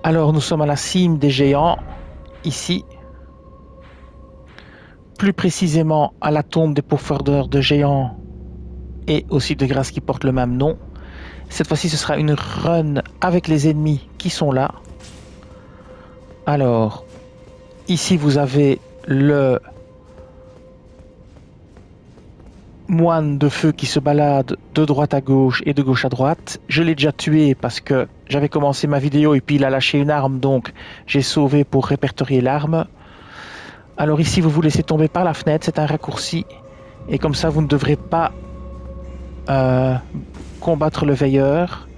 Alors nous sommes à la cime des géants, ici. Plus précisément à la tombe des pourfendeurs de géants et aussi de grâce qui porte le même nom. Cette fois-ci ce sera une run avec les ennemis qui sont là. Alors, ici vous avez le moine de feu qui se balade de droite à gauche et de gauche à droite. Je l'ai déjà tué parce que j'avais commencé ma vidéo et puis il a lâché une arme, donc j'ai sauvé pour répertorier l'arme. Alors ici vous vous laissez tomber par la fenêtre, c'est un raccourci et comme ça vous ne devrez pas combattre le veilleur.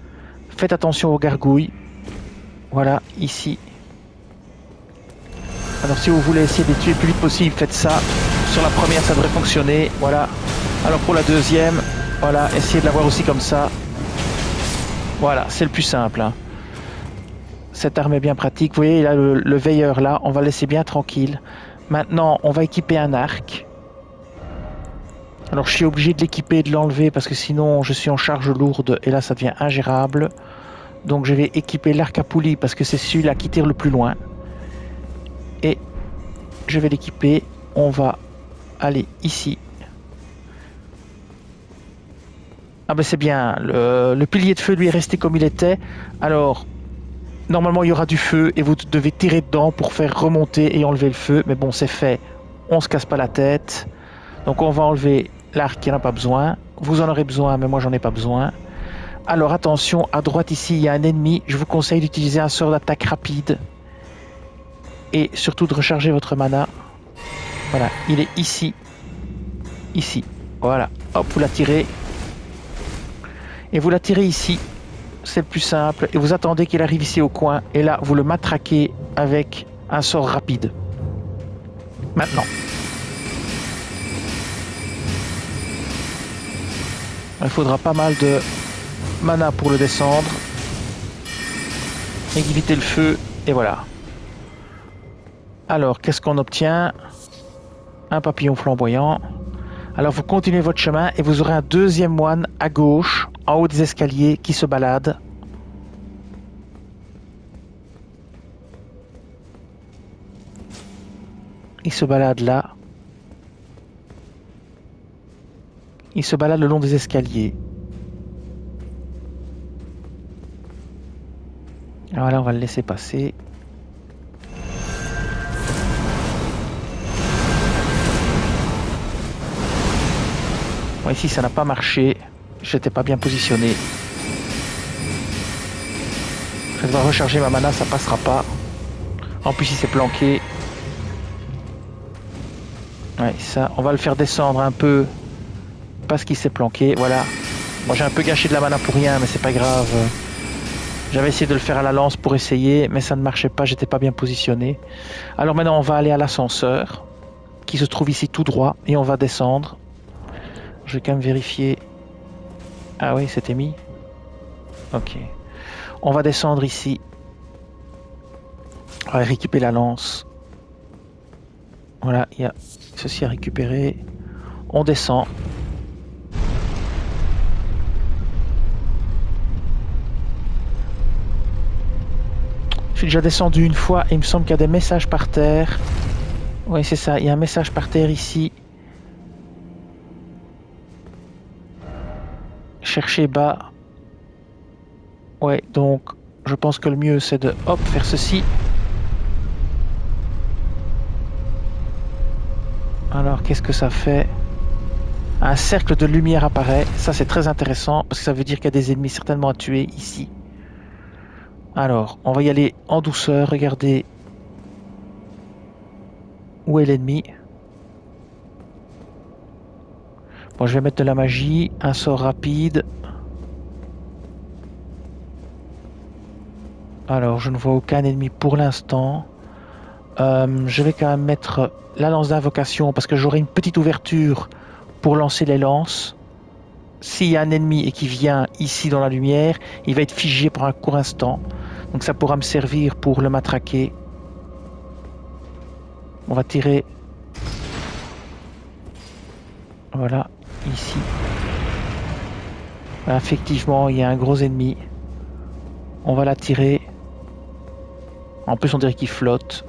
Faites attention aux gargouilles. Voilà, ici. Alors si vous voulez essayer de les tuer le plus vite possible, faites ça. Sur la première ça devrait fonctionner, voilà. Alors pour la deuxième, voilà, essayez de l'avoir aussi comme ça. Voilà, c'est le plus simple, hein. Cette arme est bien pratique. Vous voyez, il a le veilleur là, on va le laisser bien tranquille. Maintenant, on va équiper un arc. Alors je suis obligé de l'équiper et de l'enlever parce que sinon je suis en charge lourde et là ça devient ingérable. Donc je vais équiper l'arc à poulie parce que c'est celui-là qui tire le plus loin. Et je vais l'équiper. On va aller ici. Ah ben c'est bien, le pilier de feu lui est resté comme il était. Alors, normalement il y aura du feu et vous devez tirer dedans pour faire remonter et enlever le feu. Mais bon, c'est fait, on se casse pas la tête. Donc on va enlever l'arc qui n'en a pas besoin. Vous en aurez besoin, mais moi j'en ai pas besoin. Alors attention, à droite ici il y a un ennemi. Je vous conseille d'utiliser un sort d'attaque rapide. Et surtout de recharger votre mana. Voilà, il est ici. Ici, voilà. Hop, vous la tirez. Et vous la tirez ici, c'est le plus simple, et vous attendez qu'il arrive ici au coin, et là vous le matraquez avec un sort rapide. Maintenant. Il faudra pas mal de mana pour le descendre. Éviter le feu, et voilà. Alors, qu'est-ce qu'on obtient? Un papillon flamboyant. Alors vous continuez votre chemin, et vous aurez un deuxième moine à gauche, en haut des escaliers, qui se balade. Il se balade là. Il se balade le long des escaliers. Alors là, on va le laisser passer. Bon, ici, ça n'a pas marché. J'étais pas bien positionné. Je vais devoir recharger ma mana, ça passera pas. En plus, il s'est planqué. Ouais, ça, on va le faire descendre un peu parce qu'il s'est planqué. Voilà. Bon, j'ai un peu gâché de la mana pour rien, mais c'est pas grave. J'avais essayé de le faire à la lance pour essayer, mais ça ne marchait pas, j'étais pas bien positionné. Alors maintenant, on va aller à l'ascenseur qui se trouve ici tout droit et on va descendre. Je vais quand même vérifier. Ah oui, c'était mis. Ok. On va descendre ici. On va récupérer la lance. Voilà, il y a ceci à récupérer. On descend. Je suis déjà descendu une fois et il me semble qu'il y a des messages par terre. Oui, c'est ça, il y a un message par terre ici. Chercher bas. Ouais, donc je pense que le mieux c'est de hop faire ceci. Alors qu'est-ce que ça fait? Un cercle de lumière apparaît. Ça c'est très intéressant parce que ça veut dire qu'il y a des ennemis certainement à tuer ici. Alors on va y aller en douceur. Regardez où est l'ennemi. Bon, je vais mettre de la magie, un sort rapide. Alors, je ne vois aucun ennemi pour l'instant. Je vais quand même mettre la lance d'invocation parce que j'aurai une petite ouverture pour lancer les lances. S'il y a un ennemi et qui vient ici dans la lumière, il va être figé pour un court instant. Donc ça pourra me servir pour le matraquer. On va tirer. Voilà, ici. Voilà, effectivement, il y a un gros ennemi. On va la tirer. En plus, on dirait qu'il flotte.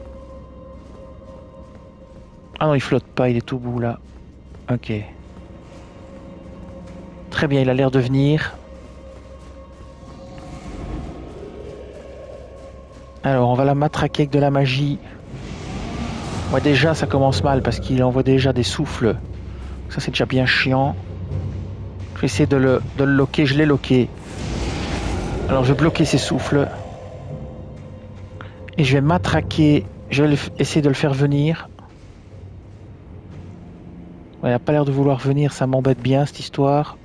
Ah non, il flotte pas, il est tout bout là. Ok. Très bien, il a l'air de venir. Alors, on va la matraquer avec de la magie. Ouais, déjà, ça commence mal parce qu'il envoie déjà des souffles. Ça, c'est déjà bien chiant. Je vais essayer de le locker. Je l'ai locké. Alors, je vais bloquer ses souffles. Et je vais matraquer. Je vais essayer de le faire venir. Ouais, il n'a pas l'air de vouloir venir. Ça m'embête bien, cette histoire.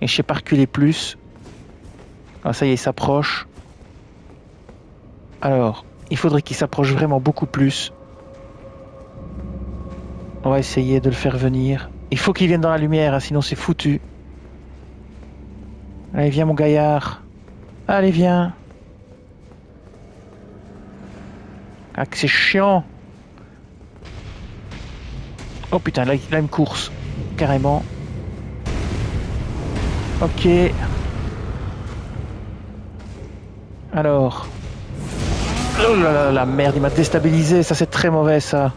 Et je sais pas reculer plus. Ah, ça y est, il s'approche. Alors, il faudrait qu'il s'approche vraiment beaucoup plus. On va essayer de le faire venir. Il faut qu'il vienne dans la lumière, hein, sinon c'est foutu. Allez, viens mon gaillard. Allez, viens. Ah, que c'est chiant. Oh putain, là il a une course. Carrément. Ok. Alors. Oh là là, la merde, il m'a déstabilisé. Ça, c'est très mauvais, ça.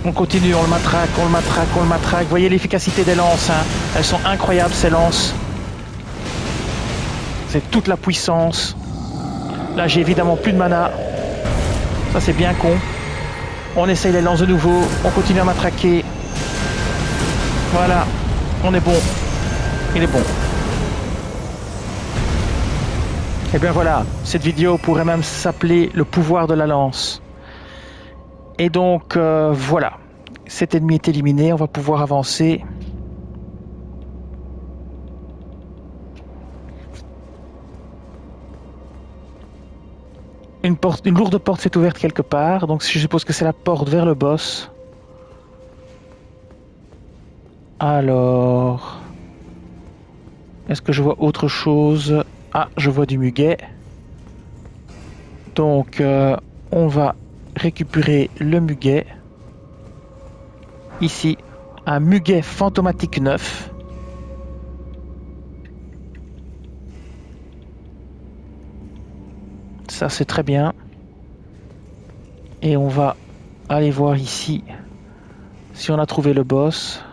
On continue, on le matraque, on le matraque, on le matraque. Vous voyez l'efficacité des lances, hein. Elles sont incroyables, ces lances. C'est toute la puissance. Là, j'ai évidemment plus de mana. Ça, c'est bien con. On essaye les lances de nouveau. On continue à matraquer. Voilà. On est bon. Il est bon. Et bien voilà. Cette vidéo pourrait même s'appeler le pouvoir de la lance. Et donc, voilà. Cet ennemi est éliminé. On va pouvoir avancer. Une lourde porte s'est ouverte quelque part. Donc, je suppose que c'est la porte vers le boss. Alors... Est-ce que je vois autre chose? Ah, je vois du muguet. Donc, on va récupérer le muguet. Ici, un muguet fantomatique 9. Ça, c'est très bien. Et on va aller voir ici si on a trouvé le boss.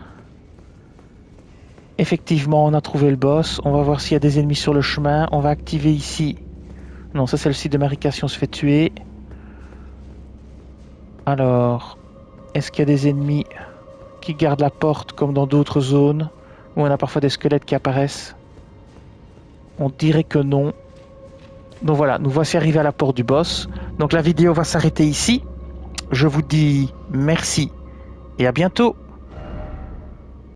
Effectivement, on a trouvé le boss. On va voir s'il y a des ennemis sur le chemin. On va activer ici. Non, ça c'est le site de Marika, on se fait tuer. Alors, est-ce qu'il y a des ennemis qui gardent la porte comme dans d'autres zones où on a parfois des squelettes qui apparaissent? On dirait que non. Donc voilà, nous voici arrivés à la porte du boss. Donc la vidéo va s'arrêter ici. Je vous dis merci et à bientôt.